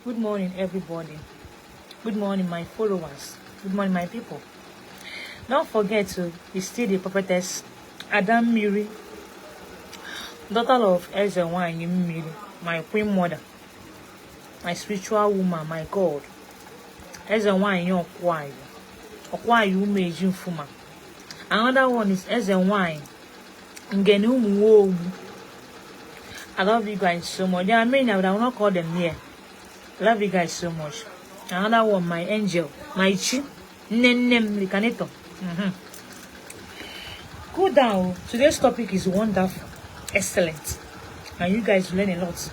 Good morning, everybody. Good morning, my followers. Good morning, my people. Don't forget to be still the prophetess Adam Miri, daughter of Ezra Miri, my queen mother, my spiritual woman, my God. Ezra your choir. Okwayo Meji Fuma. Another one is Ezra Ngenu. I love you guys so much. There are many, I will not call them here. Love you guys so much. Another one, my angel, my chi, nenem licaneto. Cool down. Today's topic is wonderful, excellent, and you guys learn a lot.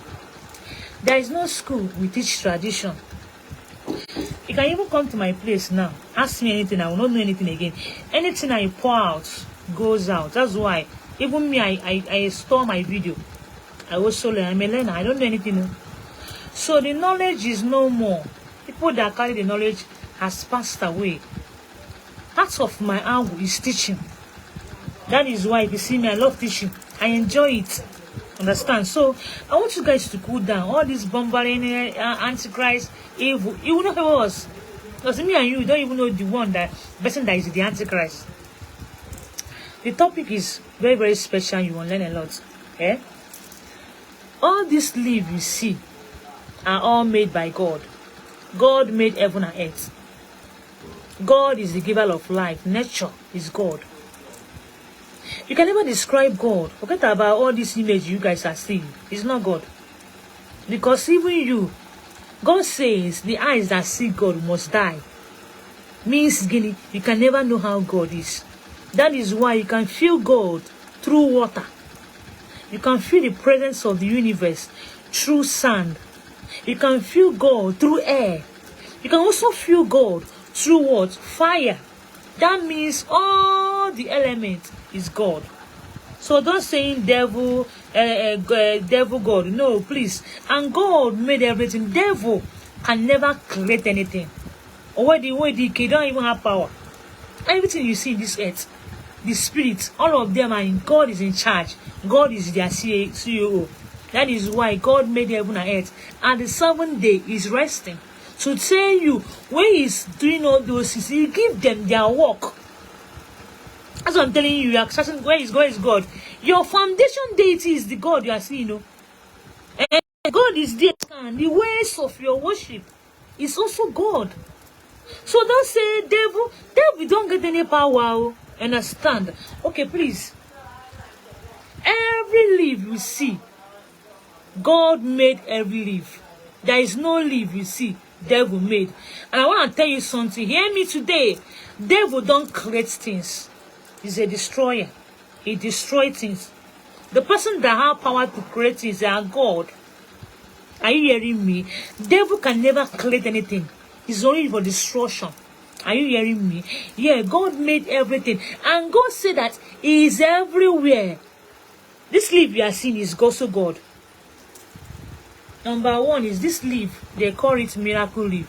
There is no school we teach tradition. You can even come to my place now, ask me anything, I will not know anything again. Anything I pour out goes out. That's why even me, I store my video. I also learn. I'm a learner. I don't know anything. So the knowledge is no more. People that carry the knowledge has passed away. Part of my angle is teaching. That is why if you see me, I love teaching. I enjoy it. Understand? So I want you guys to cool down. All this bombarding, antichrist, evil. You will not have us. Because me and you don't even know the person that is the antichrist. The topic is very, very special. You will learn a lot. Eh? All these leaves you see are all made by God. God made heaven and earth. God is the giver of life. Nature is God. You can never describe God. Forget about all these images you guys are seeing. It's not God. Because even you, God says the eyes that see God must die. Means you can never know how God is. That is why you can feel God through water. You can feel the presence of the universe through sand. You can feel God through air. You can also feel God through what? Fire. That means all the elements is God. So don't say devil, devil God. No, please. And God made everything. Devil can never create anything. Or the kid don't even have power. Everything you see in this earth, the spirits, all of them are in. God is in charge. God is their CEO. That is why God made heaven and earth. And the 7th day is resting. To tell you, when he's doing all those things, he give them their work. That's what I'm telling you. You are searching where is God. Your foundation deity is the God you are seeing. And God is there. And the ways of your worship is also God. So don't say devil don't get any power. Understand? Okay, please. Every leaf you see, God made every leaf. There is no leaf you see devil made. And I want to tell you something. Hear me today. Devil don't create things. He's a destroyer. He destroys things. The person that have power to create things are God. Are you hearing me? Devil can never create anything. It's only for destruction. Are you hearing me? Yeah, God made everything. And God said that he is everywhere. This leaf you are seeing is also God. Number one is this leaf. They call it miracle leaf.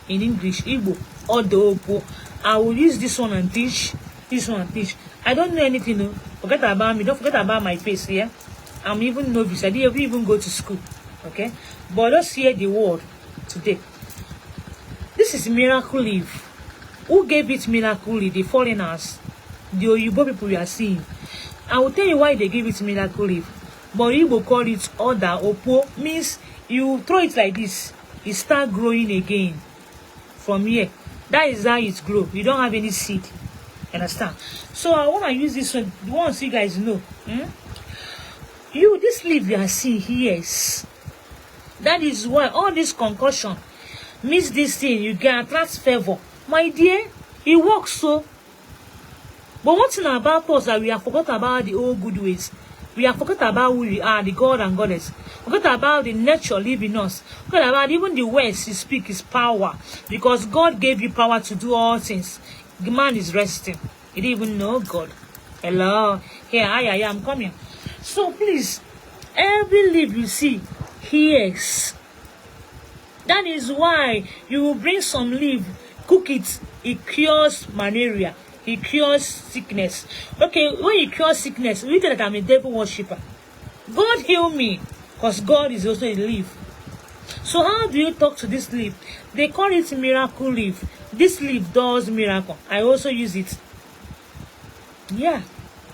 In English, Igbo, or the Opo. I will use this one and teach. This one and teach. I don't know anything. No. Forget about me. Don't forget about my face here. I'm even novice. I didn't even go to school. Okay? But let's hear the word today. This is miracle leaf. Who gave it miracle leaf? The foreigners. The Oyibo people we are seeing. I will tell you why they give it miracle leaf. But Igbo call it other. Opo means you throw it like this. It start growing again. From here. That is how it grows. You don't have any seed. Understand? So I want to use this one. The ones you guys know. This leaf you are seeing here. Yes. That is why all this concussion means this thing. You can attract favor. My dear, it works so. But one thing about us that we have forgotten about the old good ways. We have forgotten about who we are, the God and Goddess. Forget about the nature living us. Forget about even the words you speak is power. Because God gave you power to do all things. The man is resting. He didn't even know God. Hello. Here, I am coming. So please, every leaf you see hears. That is why you will bring some leaf, cook it. It cures malaria. It cures sickness. Okay, when you cure sickness, you tell that I'm a devil worshipper. God heal me, because God is also a leaf. So how do you talk to this leaf? They call it miracle leaf. This leaf does miracle. I also use it. Yeah,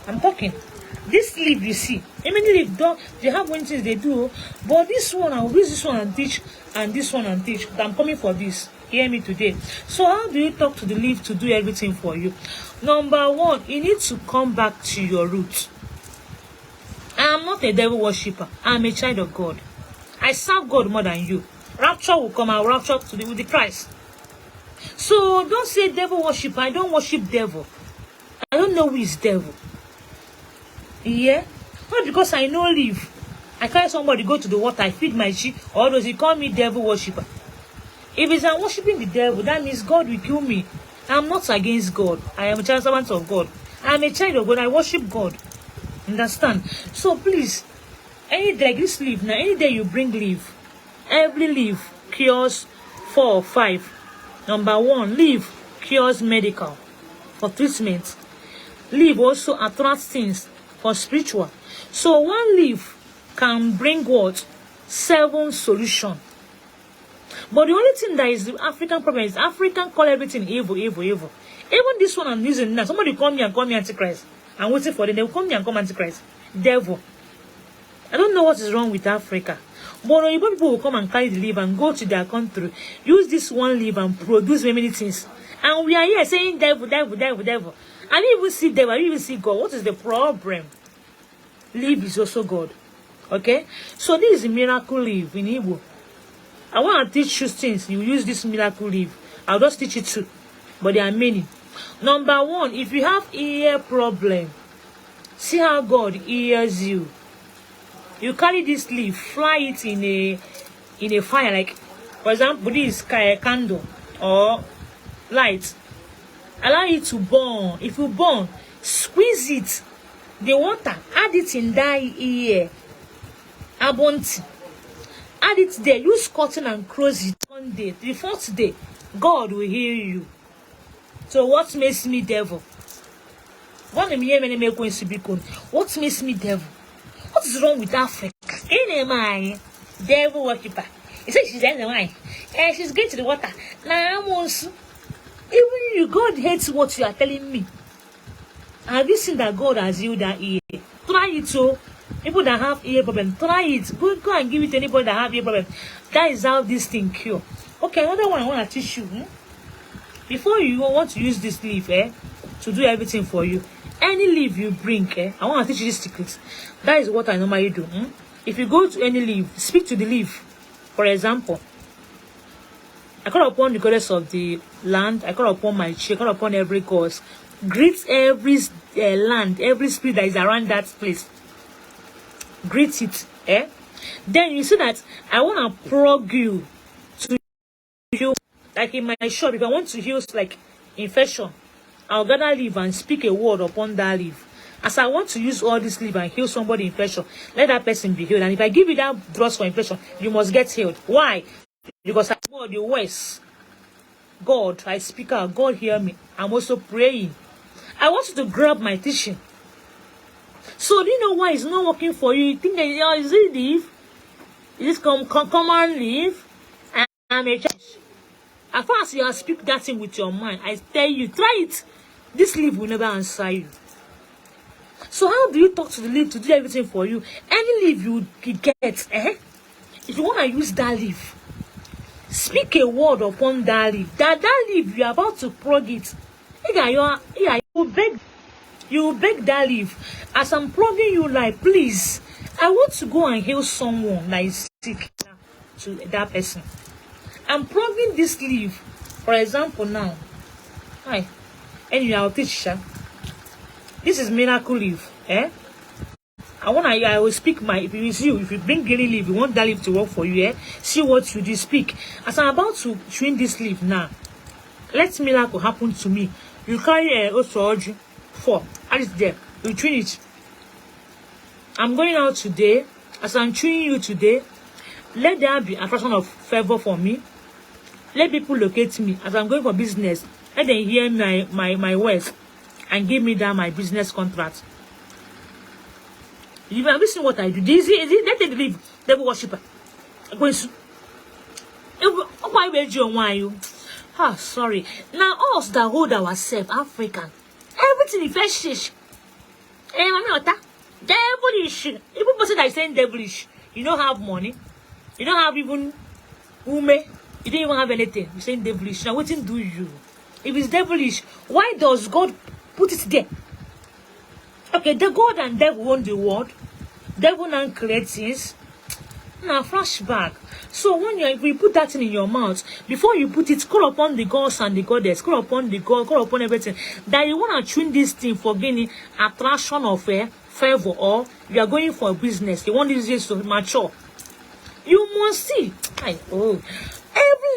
I'm talking. This leaf you see, many leaf don't, they have one things they do, but this one I'll use this one and teach, and this one and teach. I'm coming for this. Hear me today. So how do you talk to the leaf to do everything for you? Number one, you need to come back to your roots. I am not a devil worshipper. I am a child of God. I serve God more than you. Rapture will come. I'll rapture with the Christ. So don't say devil worship. I don't worship devil. I don't know who is devil. Yeah? Not because I know live. I carry somebody go to the water, I feed my sheep, or does he call me devil worshipper? If it's I'm worshiping the devil, that means God will kill me. I'm not against God. I am a child servant of God. I'm a child of God. I worship God. Understand? So please, any day like this leaf, now any day you bring leaf, every leaf cures 4 or 5. Number one, leaf cures medical for treatment. Leaf also attracts things for spiritual. So one leaf can bring what? 7 solutions. But the only thing that is the African problem is African call everything evil, evil, evil. Even this one I'm using now, somebody call me and call me Antichrist. I'm waiting for them. They will call me and call Antichrist. Devil. I don't know what is wrong with Africa. But Yoruba people will come and carry the leaf and go to their country, use this one leaf and produce many things. And we are here saying devil, devil, devil, devil. I didn't even see devil, I didn't even see God. What is the problem? Leaf is also God. Okay? So this is a miracle leaf in Igbo. I want to teach you things. You use this miracle leaf. I'll just teach you two. But there are many. Number one, if you have ear problem, see how God hears you. You carry this leaf, fly it in a fire, like for example, this candle or light. Allow it to burn. If you burn, squeeze it. The water, add it in that ear. Abonti. Add it there. Use cotton and close it. One day, the 4th day, God will hear you. So what makes me devil? What makes me devil? What is wrong with Africa? In my devil worshipper. He said she's in the wine. And she's going to the water. Now I'm also. Even you, God hates what you are telling me. Have you seen that God has healed that ear? Try it so. People that have ear problem, try it. Go and give it to anybody that have ear problem. That is how this thing cure. Okay, another one I want to teach you. Before you want to use this leaf, to do everything for you, any leaf you bring, I want to teach you this secret. That is what I normally do. If you go to any leaf, speak to the leaf. For example, I call upon the goddess of the land. I call upon my chief. I call upon every cause. Greet every land, every spirit that is around that place. Greet it. Then you see that I want to plug you to heal. Like in my shop, if I want to heal like infection, I'll gather leaf and speak a word upon that leaf. As I want to use all this leaf and heal somebody infection, let that person be healed. And if I give you that drugs for infection, you must get healed. Why? Because I'm more the worst. God, I speak out. God hear me. I'm also praying. I want you to grab my teaching. So do you know why it's not working for you? You think that is it leaf? Is this common leaf? I'm a church. As far as you speak that thing with your mind, I tell you, try it. This leaf will never answer you. So how do you talk to the leaf to do everything for you? Any leaf you get, if you want to use that leaf, speak a word upon that leaf. That leaf you're about to plug it. You beg that leaf. As I'm plugging you, like, please, I want to go and heal someone that is sick to that person. I'm plugging this leaf. For example, now. Hi. Anyway, I'll teach you. This is miracle leaf. I will speak my, if you bring green leaf, you want that leaf to work for you, see what you do, speak. As I'm about to trim this leaf now, let miracle happen to me. You carry also 4, add it there, you trim it. I'm going out today. As I'm trimming you today, let there be a person of favor for me. Let people locate me as I'm going for business. Let them hear my words and give me that my business contract. You have seen what I do. Is it let them believe devil worshiper. why we do why you? Ah, sorry. Now us that hold ourselves African. Everything is feshish. Eh, mami ota. Devilish. Even person that is saying devilish, you don't have money. You don't have even ume. You don't even have anything. You're saying devilish. Now what do you? If it's devilish, why does God put it there? Okay, the God and devil own the world. Devil and create things. Now flashback. So when you put that thing in your mouth, before you put it, call upon the gods and the goddess, call upon the God, call upon everything. That you want to tune this thing for gaining attraction of favor, or you are going for a business. You want this to mature. You must see. Every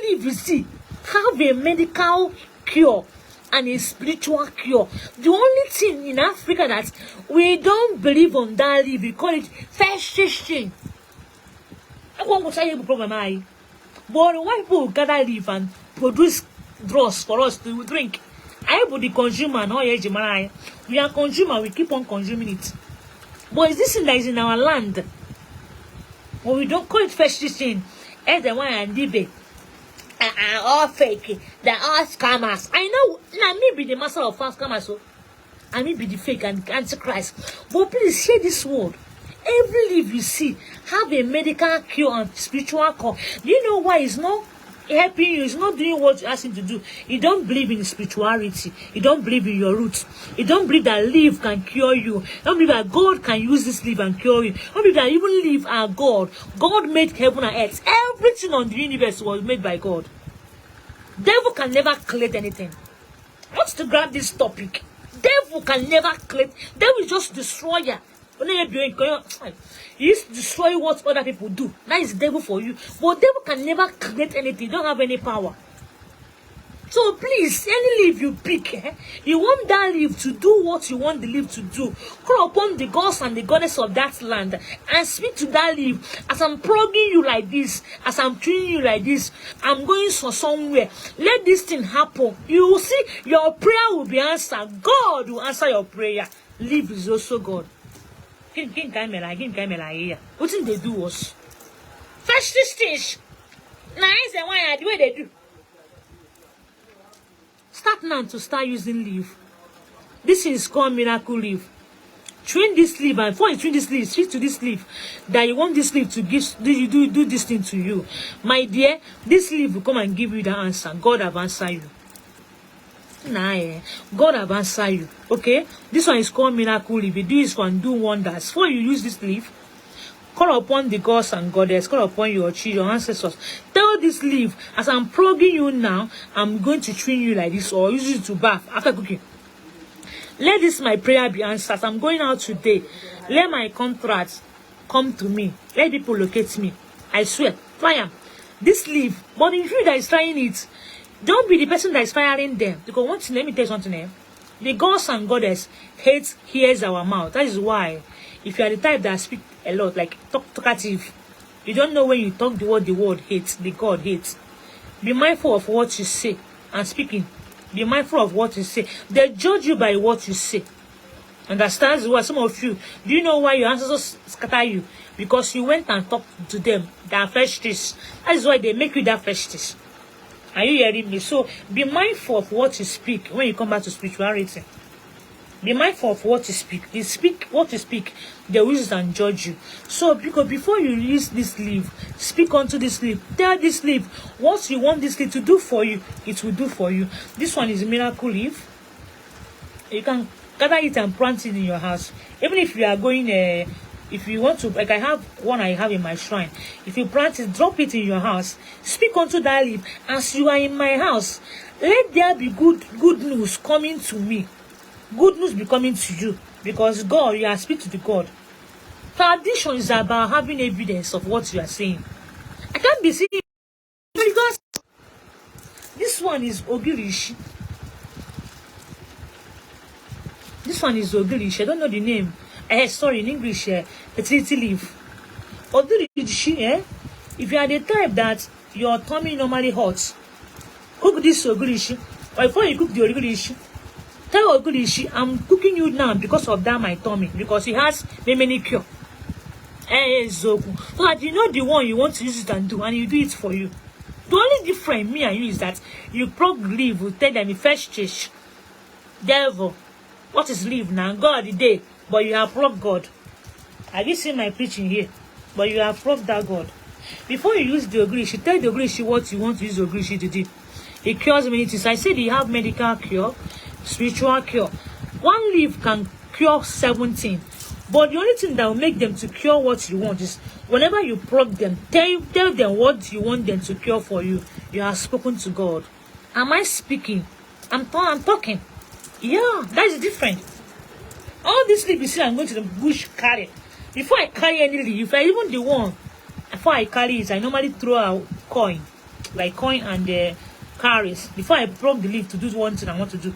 leaf you see have a medical cure and a spiritual cure. The only thing in Africa that we don't believe on that leaf, we call it fasting. I want to tell you the problem. But why people gather leaf and produce drugs for us to drink? I would the consumer, no we are consumer, we keep on consuming it. But is this thing that is in our land? But we don't call it fasting. As the one and debate. All fake, they're all scammers. I know, now me be the master of false scammers, so I may be the fake and antichrist. But please hear this word. Every leaf you see have a medical cure and spiritual cure. Do you know why it's not helping you? It's not doing what you ask him to do. You don't believe in spirituality. You don't believe in your roots. You don't believe that leaf can cure you. You don't believe that God can use this leaf and cure you. You don't believe that even leaf are God. God made heaven and earth. Everything on the universe was made by God. Devil can never create anything. I want to grab this topic. Devil can never create. Devil is just destroyer. He used to destroy what other people do. That is devil for you. But devil can never create anything. You don't have any power. So please, any leaf you pick, you want that leaf to do what you want the leaf to do. Call upon the gods and the goddess of that land and speak to that leaf. As I'm plugging you like this, as I'm treating you like this, I'm going for somewhere. Let this thing happen. You will see your prayer will be answered. God will answer your prayer. Leaf is also God. What did they do us? First this stage. Nice and why the way they do. Start now to start using leaf. This is called miracle leaf. Train this leaf, and before you train this leaf, speak to this leaf that you want this leaf to give do this thing to you. My dear, this leaf will come and give you the answer. God have answered you. God have answered you. Okay? This one is called miracle leaf. You do this one, do wonders. Before you use this leaf, call upon the gods and goddess, call upon your children, your ancestors. Tell this leaf, as I'm probing you now, I'm going to train you like this, or use it to bath after cooking. Let this my prayer be answered. As I'm going out today, let my contracts come to me. Let people locate me. I swear, try them. This leaf, but if you that is trying it, don't be the person that is firing them. Because one thing, let me tell you something. The gods and goddess hears our mouth. That is why, if you are the type that speak a lot, like talkative, you don't know when you talk the word hates, the God hates. Be mindful of what you say and speaking. Be mindful of what you say. They judge you by what you say. Understand what some of you, do you know why your ancestors scatter you? Because you went and talked to them that festus. That is why they make you that festus. Are you hearing me? So be mindful of what you speak when you come back to spirituality. Be mindful of what you speak. You speak what you speak, they will use and judge you. So because before you use this leaf, speak unto this leaf. Tell this leaf what you want this leaf to do for you. It will do for you. This one is a miracle leaf. You can gather it and plant it in your house. Even if you are going, if you want to, like I have one I have in my shrine. If you plant it, drop it in your house. Speak unto that leaf. As you are in my house, let there be good news coming to me. Good news be coming to you, because God, you are speaking to the God. Tradition is about having evidence of what you are saying. I can't be saying because this one is Ogirishi. This one is Ogirishi. I don't know the name. Sorry, in English, fertility leaf. Ogirishi, if you are the type that your tummy normally hurts, cook this Ogirishi. Or before you cook the Ogirishi, tell Ogirishi, I'm cooking you now because of that my tummy, because it has many cure. So that you know the one you want to use it and do, and you do it for you. The only only difference me and you is that you plug leaf, will tell them the first church. Devil, what is leaf now? God the day, but you have plugged God. Have you seen my preaching here? But you have plugged that God. Before you use the ogrishi, tell the ogrishi what you want to use the ogrishi to do. It cures many things. I said you have medical cure, spiritual cure. One leaf can cure 17. But the only thing that will make them to cure what you want is whenever you plug them, tell them what you want them to cure for you. You have spoken to God. Am I speaking? I'm talking. Yeah, that is different. All this leaf you see, I'm going to the bush carry. Before I carry any leaf, even the one, before I carry it, I normally throw a coin, like coin and carries. Before I plug the leaf to do one thing I want to do.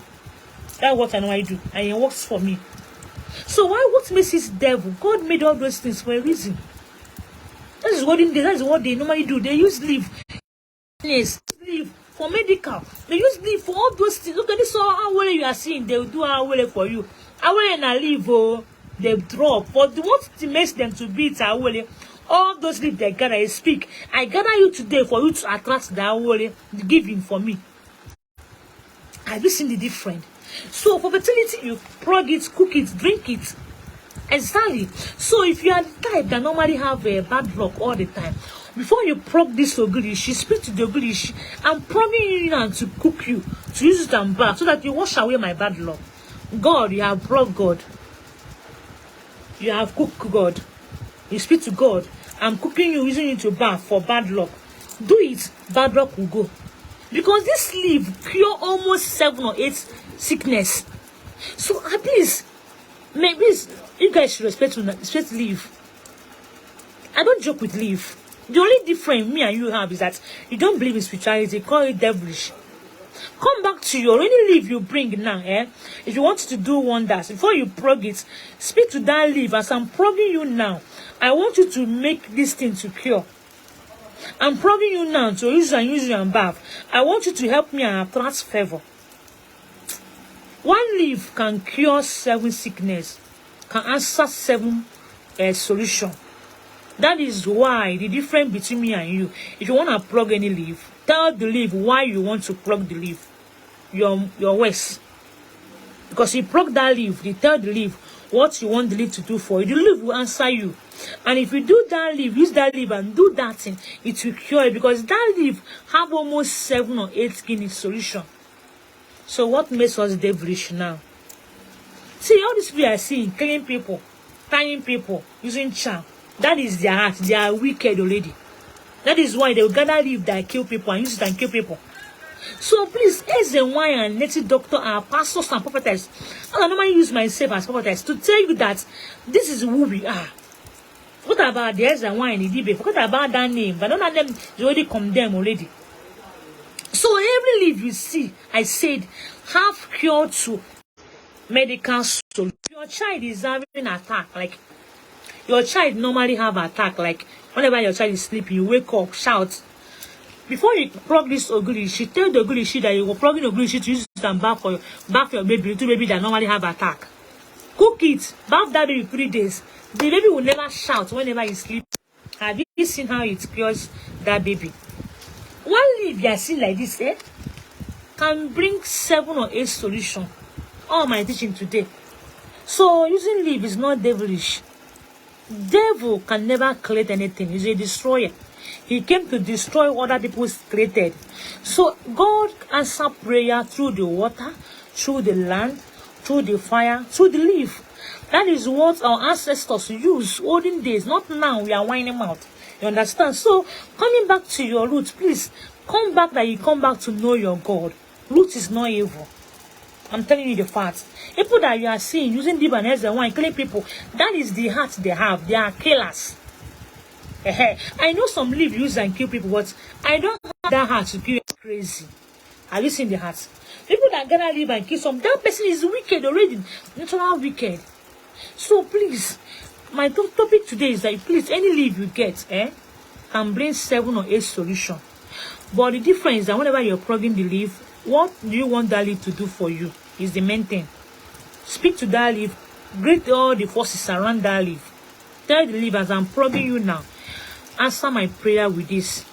That's what I know I do, and it works for me. So what makes this devil? God made all those things for a reason. That is what they normally do. They use leaf. Yes, leaf for medical. They use leaf for all those things. Look at this how well you are seeing. They will do how well for you. How well and leave they drop. But the what makes them to beat how well. All those leaves they gather, I speak. I gather you today for you to attract that way, giving for me. Have you seen the difference? So for fertility, you plug it, cook it, drink it. Exactly. So if you are the type that normally have a bad luck all the time, before you plug this ogrishi, speak to the ogrishi, I'm plugging you in and to cook you, to use it and bath, so that you wash away my bad luck. God, you have plugged God. You have cooked God. You speak to God. I'm cooking you, using it to bath for bad luck. Do it, bad luck will go. Because this leaf cure almost 7 or 8 sickness. So at least, maybe you guys should respect leaf. I don't joke with leaf. The only difference me and you have is that you don't believe in spirituality. Call it devilish. Come back to your any leaf you bring now, if you want to do wonders, before you plug it, speak to that leaf. As I'm plugging you now, I want you to make this thing to cure. I'm plugging you now to use and bath. I want you to help me and attract favor. One leaf can cure 7 sickness, can answer 7 solution. That is why the difference between me and you. If you want to plug any leaf, tell the leaf why you want to plug the leaf. Your ways. Because you plug that leaf, you tell the leaf what you want the leaf to do for you. The leaf will answer you. And if you do that leaf, use that leaf and do that thing, it will cure it. Because that leaf have almost 7 or 8 skin solution. So what makes us devilish now? See, all these people are seeing, killing people, tying people, using charm. That is their heart. They are wicked already. That is why they will gather leaf that kill people and use it and kill people. So please, as a wine and native doctor and pastors and prophetess, I normally use myself as prophetess to tell you that this is who we are. What about the as a wine in the debate? Forget about that name. But none of them is already condemned already. So every leaf you see, I said, have cure to medical soul. Your child is having an attack, like your child normally have attack, like whenever your child is sleeping, you wake up, shout. Before you plug this ogrishi, tell the ogrishi that you will plug in ogrishi to use it and bath your baby, little baby that normally have attack. Cook it, bath that baby 3 days. The baby will never shout whenever you sleep. Have you seen how it cures that baby? One leaf you are seeing like this, can bring 7 or 8 solutions. All my teaching today. So using leaf is not devilish. Devil can never create anything. He's a destroyer. He came to destroy other people's created. So God answers prayer through the water, through the land, through the fire, through the leaf. That is what our ancestors used olden days. Not now we are whining out. You understand? So coming back to your roots, please come back that you come back to know your God. Root is not evil. I'm telling you the facts. People that you are seeing using deep and as a wine, killing people, that is the heart they have. They are killers. I know some live use and kill people, but I don't have that heart to kill crazy. Have you seen the heart? People that gonna live and kill some, that person is wicked already. Natural wicked. So please, my topic today is that please, any leaf you get, can bring 7 or 8 solutions. But the difference is that whenever you're plugging the leaf, what do you want that leaf to do for you? Is the main thing. Speak to that leaf. Greet all the forces around that leaf. Tell the leaf as I'm plugging you now. Answer my prayer with this.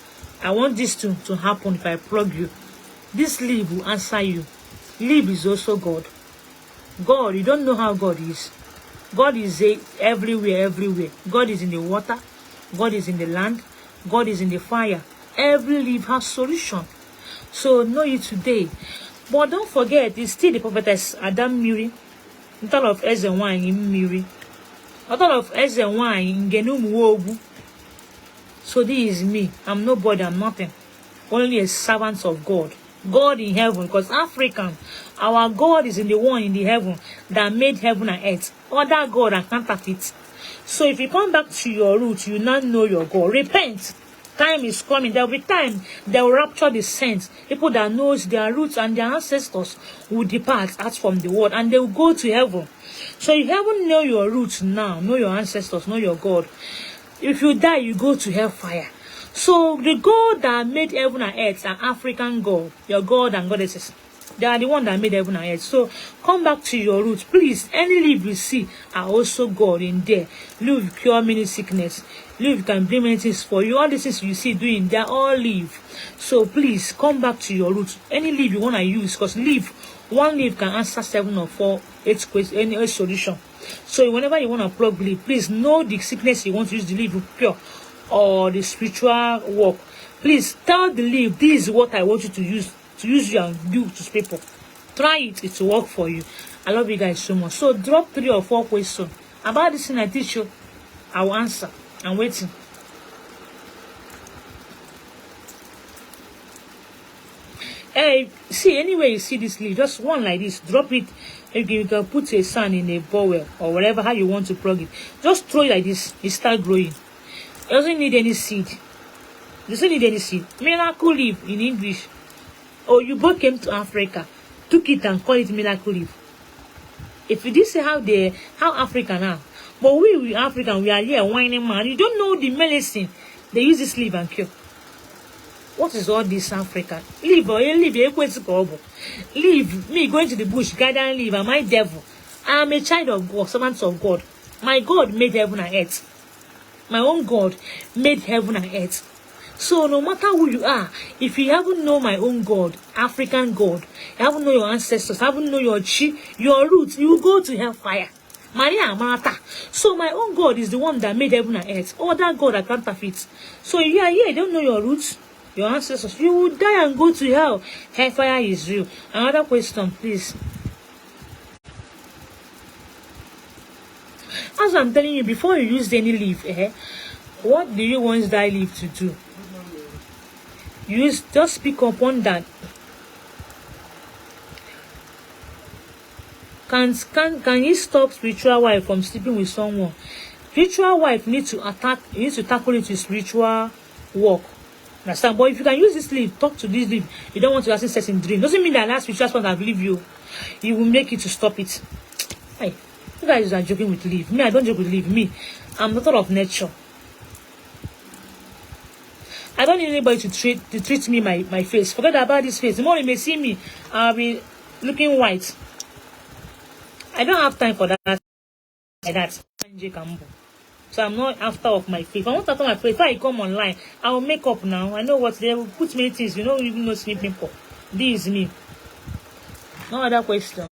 I want this to happen if I plug you. This leaf will answer you. Leaf is also God. God, you don't know how God is. God is everywhere, everywhere. God is in the water. God is in the land. God is in the fire. Every leaf has solution. So know it today. But don't forget, it's still the prophetess Adam Miri. Instead of Ezenwany in Miri. Instead of Ezenwany in Genum Wogu. So this is me. I'm nobody, I'm nothing. Only a servant of God. God in heaven. Because African, our God is in the one in the heaven that made heaven and earth. Other God are counterfeit. So if you come back to your roots, you now know your God. Repent. Time is coming. There will be time they will rapture the saints. People that knows their roots and their ancestors will depart out from the world and they will go to heaven. So if you haven't know your roots now, know your ancestors, know your God. If you die, you go to hellfire. So the God that made heaven and earth are African God, your God and goddesses. They are the one that made heaven and earth. So come back to your roots. Please, any leaf you see are also God in there. Leaf cure many sickness. Leaf can bring many things for you. All these things you see doing, they are all leaf. So please come back to your roots. Any leaf you want to use, because leaf, one leaf can answer 7 or 4, 8 questions, any solution. So whenever you want to plug leaf, please know the sickness you want to use the leaf cure or the spiritual work. Please tell the leaf, this is what I want you to use you and do to people. Try it, it will work for you. I love you guys so much. So drop 3 or 4 questions about this thing I teach you. I will answer. I'm waiting. Hey, see, anyway you see this leaf, just one like this, drop it. You can put a sand in a bowl or whatever, how you want to plug it. Just throw it like this, it start growing. It doesn't need any seed. It doesn't need any seed. Miracle leaf in English. Or you both came to Africa, took it and call it miracle leaf. If you did say how African are, but we African, we are here whining man. You don't know the medicine they use this leaf and cure. What is all this African? Leave or leave leave me going to the bush, gathering leave. Am I devil? I am a child of God, servant of God. My God made heaven and earth. My own God made heaven and earth. So no matter who you are, if you haven't know my own God, African God, you haven't know your ancestors, haven't know your chi, your roots, you will go to hellfire. Maria Martha. So my own God is the one that made heaven and earth. Other God are counterfeits. So if you are here, you don't know your roots, your ancestors, you will die and go to hell. Hellfire is real. Another question, please. As I'm telling you, before you use any leaf, what do you want that leaf to do? Just pick up on that. Can you stop spiritual wife from sleeping with someone? Spiritual wife needs to tackle it with spiritual work. Understand? But if you can use this leaf, talk to this leaf. You don't want to have sex in dream. Doesn't mean that spiritual spouse that believe you. You will make it to stop it. Hey, you guys are joking with leaf. Me, I don't joke with leaf. Me, I'm the thought of nature. I don't need anybody to treat me my face. Forget about this face. The more you may see me, I'll be looking white. I don't have time for that. Like that. So I'm not after of my face. If I want to after my face, if I come online, I will make up now. I know what they will put many things. You don't even know see pimple. This is me. No other question.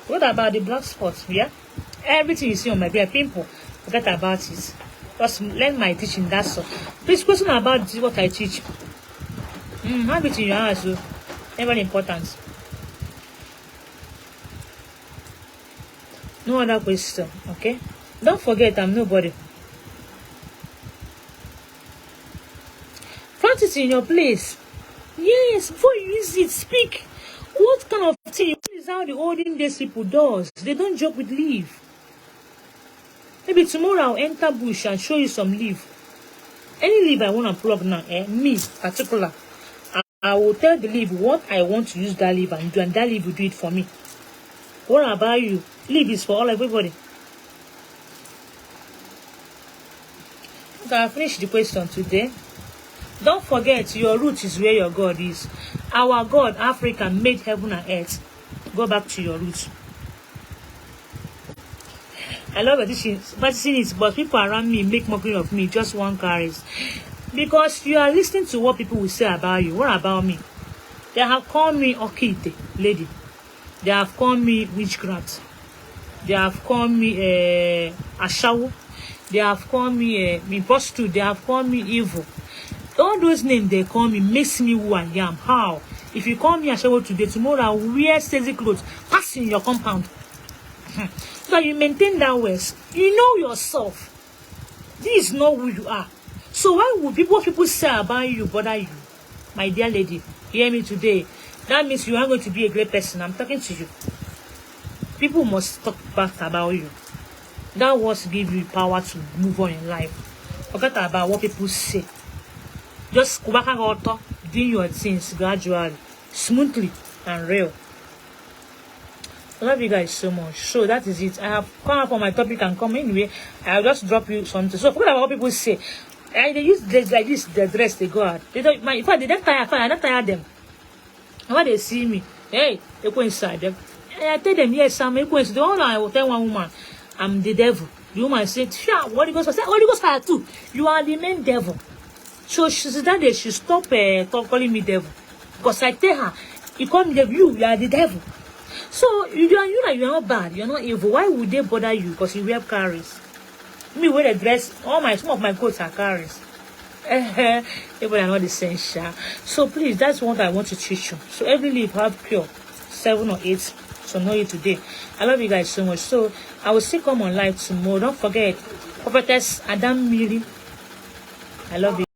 What about the black spots? Yeah? Everything you see on my beard, pimple. Forget about it. Just learn my teaching, that's all. Please question about what I teach. Have it in your house, so very important. No other question, okay? Don't forget I'm nobody. Practice in your place. Yes, before you use it, speak. What kind of thing? This is how the olden days people does. They don't joke with leaf. Maybe tomorrow I'll enter bush and show you some leaf. Any leaf I want to plug now, me particular, I will tell the leaf what I want to use that leaf and do, and that leaf will do it for me. What about you? Leaf is for all everybody. Okay, I finished the question today. Don't forget, your root is where your God is. Our God, Africa, made heaven and earth. Go back to your roots. I love practicing it, but people around me make mockery of me. Just one carries. Because you are listening to what people will say about you. What about me? They have called me Okite lady. They have called me witchcraft. They have called me Ashawo. They have called me prostitute. They have called me evil. All those names they call me makes me who I am. How? If you call me Ashawo today, tomorrow I will wear steady clothes, pass in your compound. So you maintain that ways. You know yourself. This is not who you are. So why would what people say about you bother you? My dear lady, hear me today. That means you are going to be a great person. I'm talking to you. People must talk back about you. That was give you power to move on in life. Forget about what people say. Just go back and go talk, doing your things gradually, smoothly, and real. I love you guys so much. So that is it. I have come up on my topic and come anyway. I'll just drop you something. So forget about what people say. They use dress like this, the dress they go out. They don't in fact they don't tire, I don't tire them. And when they see me, hey, they go inside them. I tell them, yes, I'm a coincidence. The one I will tell one woman, I'm the devil. The woman said, sure, Holy Ghost. I said, Holy Ghost fire too. You are the main devil. So she said that day she stop calling me devil. Because I tell her, you call me devil, you are the devil. So you are not bad, you're not evil. Why would they bother you? Because you wear carries. Me wear a dress, some of my clothes are carries. People are not the same. So please, that's what I want to teach you. So every leaf have pure 7 or 8. So know it today. I love you guys so much. So I will still come on live tomorrow. Don't forget, Prophetess Adam Miri. I love you.